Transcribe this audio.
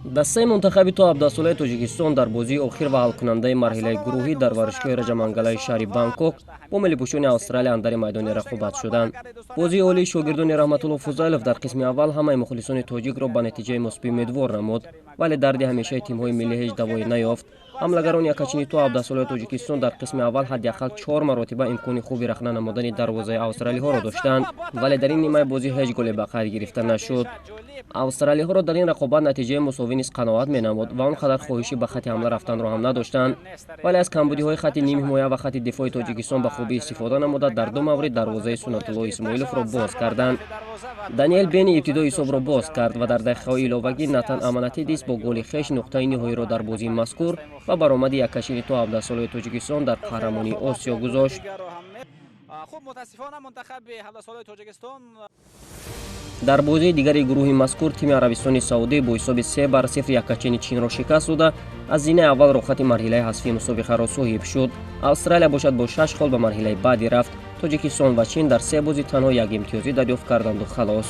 дастаи мунтахаби то 17 солаи тоҷикистон дар бозии охир ва ҳалкунандаи марҳилаи гурӯҳӣ дар варзишгоҳи раҷамангалаи шаҳри Бангкок бо миллипӯшони Австралия андари майдони рақобат шуданд. бозии олии шогирдони Раҳматулло Фузайлов дар қисми аввал ҳамаи мухлисони тоҷикро ба натиҷаи мусбӣ умедвор намуд, вале дарди ҳамешаи тимҳои миллӣ ҳеҷ давои наёфт. ҳамлагарони якачини то 17 солаи тоҷикистон дар қисми аввал ҳадяқал 4 маротиба имкони хуби рахна намудани дарвозаи австралиҳоро доштанд, вале дар ин нимаи бозӣ ҳеҷ голе ба қайд гирифта нашуд. австралиҳоро дар ин рақобат натиҷаи мусовӣ низ қаноат менамуд ва он қадар хоҳиши ба хати ҳамла рафтанро ҳам надоштанд, вале аз камбудиҳои хати ним ҳимоя ва хати дифои тоҷикистон ба хубӣ истифода намуда дар ду маврид дарвозаи Суннатулло Исмоиловро боз карданд. Даниэл Бенни ибтидо ҳисобро боз кард ва дар дақиқаҳои иловагӣ Натан Аманатидис бо голи хеш нуқтаи ниҳоиро дар бозии мазкур ва баромади якачини то 17 солаи тоҷикистон дар қаҳрамонии Осиё гузошт. дар бозии дигари гурӯҳи мазкур тими Арабистони Саудӣ бо ҳисоби 3-0 якачини Чинро шикаст дода, аз зинаи аввалро хати марҳилаи ҳазфии мусобиқаро соҳиб шуд. Австралия бошад бо 6 хол ба марҳилаи баъдӣ рафт. Тоҷикистон ва Чин дар 3 бозӣ танҳо 1 имтиёзӣ дарёфт карданду халос.